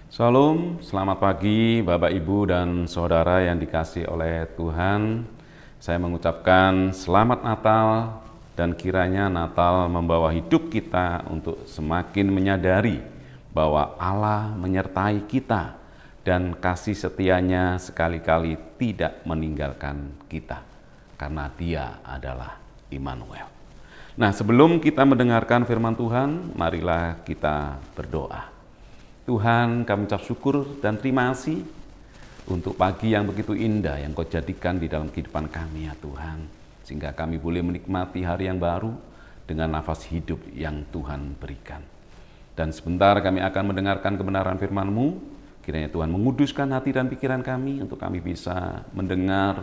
Shalom, selamat pagi Bapak Ibu dan Saudara yang dikasihi oleh Tuhan. Saya mengucapkan selamat Natal dan kiranya Natal membawa hidup kita untuk semakin menyadari bahwa Allah menyertai kita dan kasih setianya sekali-kali tidak meninggalkan kita karena Dia adalah Immanuel. Nah, sebelum kita mendengarkan firman Tuhan, marilah kita berdoa. Tuhan, kami ucap syukur dan terima kasih untuk pagi yang begitu indah yang Kau jadikan di dalam kehidupan kami ya Tuhan. Sehingga kami boleh menikmati hari yang baru dengan nafas hidup yang Tuhan berikan. Dan sebentar kami akan mendengarkan kebenaran firman-Mu. Kiranya Tuhan menguduskan hati dan pikiran kami untuk kami bisa mendengar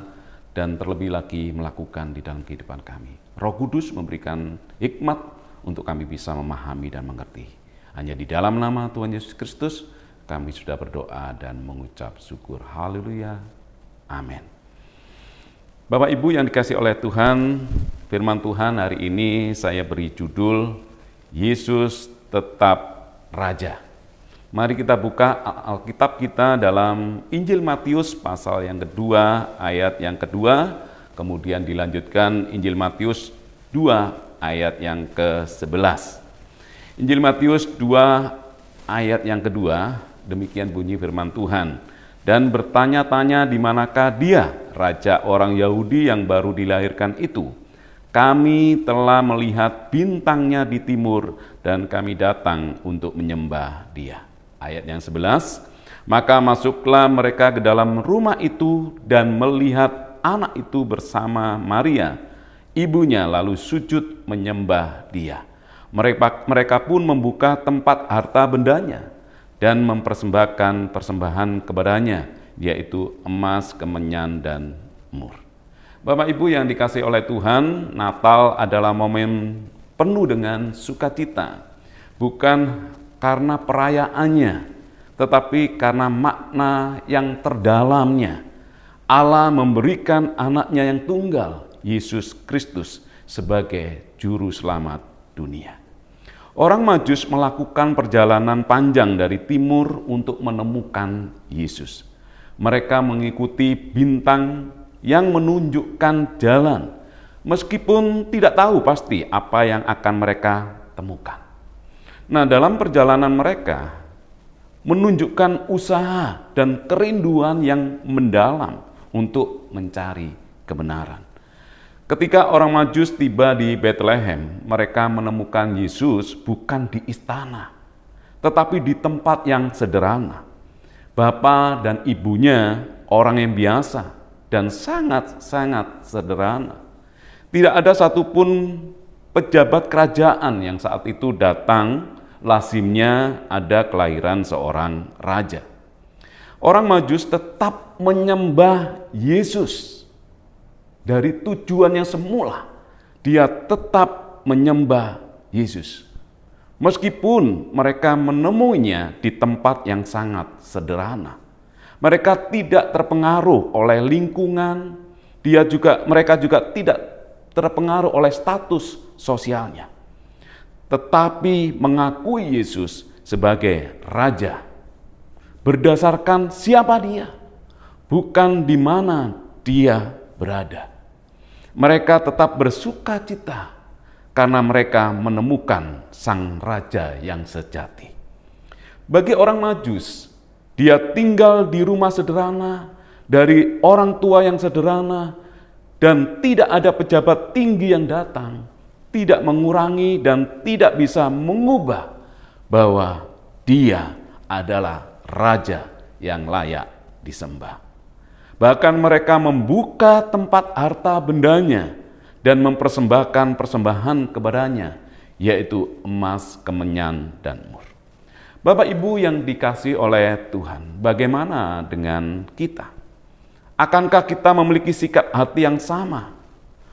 dan terlebih lagi melakukan di dalam kehidupan kami. Roh Kudus memberikan hikmat untuk kami bisa memahami dan mengerti. Hanya di dalam nama Tuhan Yesus Kristus kami sudah berdoa dan mengucap syukur. Haleluya. Amin. Bapak Ibu yang dikasihi oleh Tuhan, firman Tuhan hari ini saya beri judul Yesus tetap Raja. Mari kita buka Alkitab kita dalam Injil Matius pasal yang kedua, ayat yang kedua, kemudian dilanjutkan Injil Matius 2 ayat yang ke-11. Injil Matius 2 ayat yang kedua, demikian bunyi firman Tuhan. Dan bertanya-tanya di manakah dia, raja orang Yahudi yang baru dilahirkan itu. Kami telah melihat bintangnya di timur dan kami datang untuk menyembah dia. Ayat yang 11, maka masuklah mereka ke dalam rumah itu dan melihat anak itu bersama Maria, ibunya, lalu sujud menyembah dia. Mereka pun membuka tempat harta bendanya dan mempersembahkan persembahan kepadanya, yaitu emas, kemenyan, dan mur. Bapak Ibu yang dikasihi oleh Tuhan, Natal adalah momen penuh dengan sukacita. Bukan karena perayaannya, tetapi karena makna yang terdalamnya. Allah memberikan anaknya yang tunggal, Yesus Kristus, sebagai juru selamat dunia. Orang Majus melakukan perjalanan panjang dari timur untuk menemukan Yesus. Mereka mengikuti bintang yang menunjukkan jalan, meskipun tidak tahu pasti apa yang akan mereka temukan. Nah, dalam perjalanan mereka menunjukkan usaha dan kerinduan yang mendalam untuk mencari kebenaran. Ketika orang Majus tiba di Bethlehem, mereka menemukan Yesus bukan di istana, tetapi di tempat yang sederhana. Bapa dan ibunya orang yang biasa dan sangat-sangat sederhana. Tidak ada satupun pejabat kerajaan yang saat itu datang, lazimnya ada kelahiran seorang raja. Orang Majus tetap menyembah Yesus. Dari tujuan yang semula, dia tetap menyembah Yesus. Meskipun mereka menemuinya di tempat yang sangat sederhana. Mereka tidak terpengaruh oleh lingkungan, mereka juga tidak terpengaruh oleh status sosialnya. Tetapi mengakui Yesus sebagai Raja. Berdasarkan siapa dia, bukan di mana dia berada. Mereka tetap bersuka cita karena mereka menemukan Sang Raja yang sejati. Bagi orang Majus, dia tinggal di rumah sederhana, dari orang tua yang sederhana, dan tidak ada pejabat tinggi yang datang, tidak mengurangi dan tidak bisa mengubah bahwa dia adalah Raja yang layak disembah. Bahkan mereka membuka tempat harta bendanya dan mempersembahkan persembahan kepadanya, yaitu emas, kemenyan, dan mur. Bapak Ibu yang dikasihi oleh Tuhan, bagaimana dengan kita? Akankah kita memiliki sikap hati yang sama?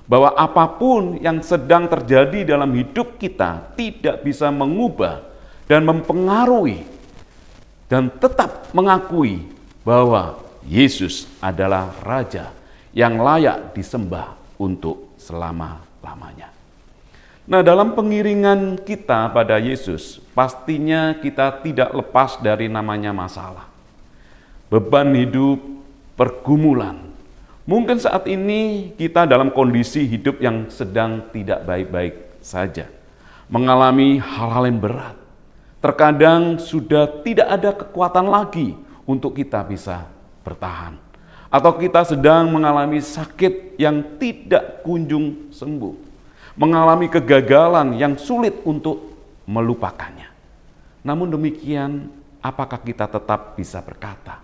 Bahwa apapun yang sedang terjadi dalam hidup kita tidak bisa mengubah dan mempengaruhi dan tetap mengakui bahwa Yesus adalah Raja yang layak disembah untuk selama-lamanya. Nah, dalam pengiringan kita pada Yesus, pastinya kita tidak lepas dari namanya masalah. Beban hidup, pergumulan. Mungkin saat ini kita dalam kondisi hidup yang sedang tidak baik-baik saja. Mengalami hal-hal yang berat. Terkadang sudah tidak ada kekuatan lagi untuk kita bisa bertahan. Atau kita sedang mengalami sakit yang tidak kunjung sembuh. Mengalami kegagalan yang sulit untuk melupakannya. Namun demikian, apakah kita tetap bisa berkata,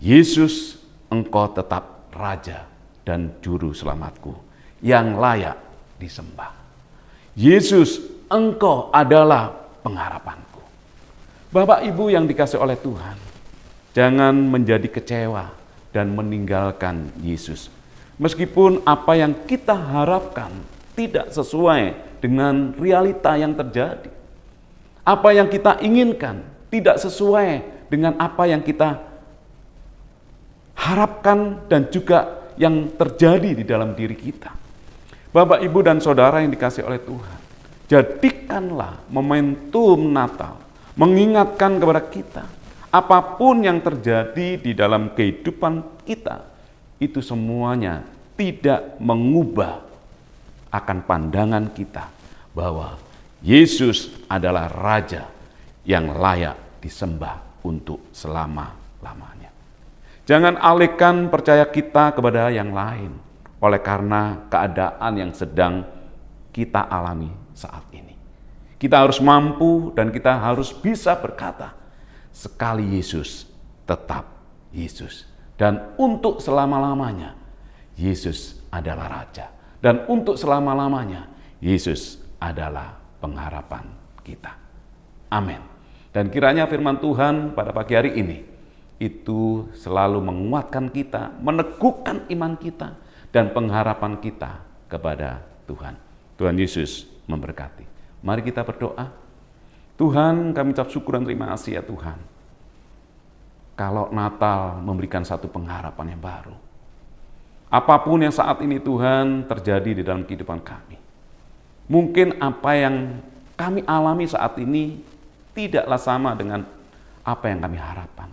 Yesus, Engkau tetap Raja dan Juru Selamatku yang layak disembah. Yesus, Engkau adalah pengharapanku. Bapak Ibu yang dikasih oleh Tuhan, jangan menjadi kecewa dan meninggalkan Yesus. Meskipun apa yang kita harapkan tidak sesuai dengan realita yang terjadi. Apa yang kita inginkan tidak sesuai dengan apa yang kita harapkan dan juga yang terjadi di dalam diri kita. Bapak, Ibu, dan Saudara yang dikasih oleh Tuhan, jadikanlah momentum Natal mengingatkan kepada kita, apapun yang terjadi di dalam kehidupan kita, itu semuanya tidak mengubah akan pandangan kita bahwa Yesus adalah Raja yang layak disembah untuk selama-lamanya. Jangan alihkan percaya kita kepada yang lain oleh karena keadaan yang sedang kita alami saat ini. Kita harus mampu dan kita harus bisa berkata, sekali Yesus, tetap Yesus. Dan untuk selama-lamanya, Yesus adalah Raja. Dan untuk selama-lamanya, Yesus adalah pengharapan kita. Amin. Dan kiranya firman Tuhan pada pagi hari ini, itu selalu menguatkan kita, meneguhkan iman kita, dan pengharapan kita kepada Tuhan. Tuhan Yesus memberkati. Mari kita berdoa. Tuhan, kami ucap syukur dan terima kasih ya Tuhan. Kalau Natal memberikan satu pengharapan yang baru. Apapun yang saat ini Tuhan terjadi di dalam kehidupan kami. Mungkin apa yang kami alami saat ini tidaklah sama dengan apa yang kami harapkan.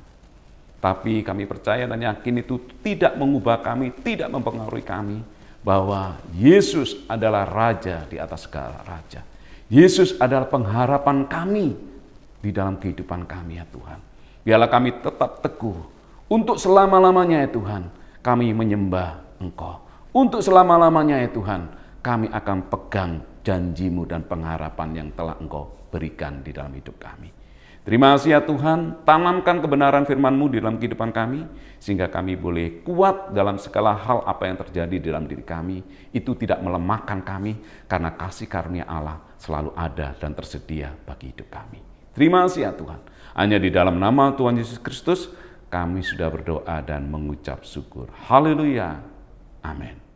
Tapi kami percaya dan yakin itu tidak mengubah kami, tidak mempengaruhi kami. Bahwa Yesus adalah Raja di atas segala Raja. Yesus adalah pengharapan kami di dalam kehidupan kami ya Tuhan. Biarlah kami tetap teguh. Untuk selama-lamanya ya Tuhan, kami menyembah Engkau. Untuk selama-lamanya ya Tuhan, kami akan pegang janji-Mu dan pengharapan yang telah Engkau berikan di dalam hidup kami. Terima kasih ya Tuhan, tanamkan kebenaran firman-Mu di dalam kehidupan kami, sehingga kami boleh kuat dalam segala hal apa yang terjadi di dalam diri kami. Itu tidak melemahkan kami, karena kasih karunia Allah selalu ada dan tersedia bagi hidup kami. Terima kasih ya Tuhan. Hanya di dalam nama Tuhan Yesus Kristus, kami sudah berdoa dan mengucap syukur. Haleluya. Amin.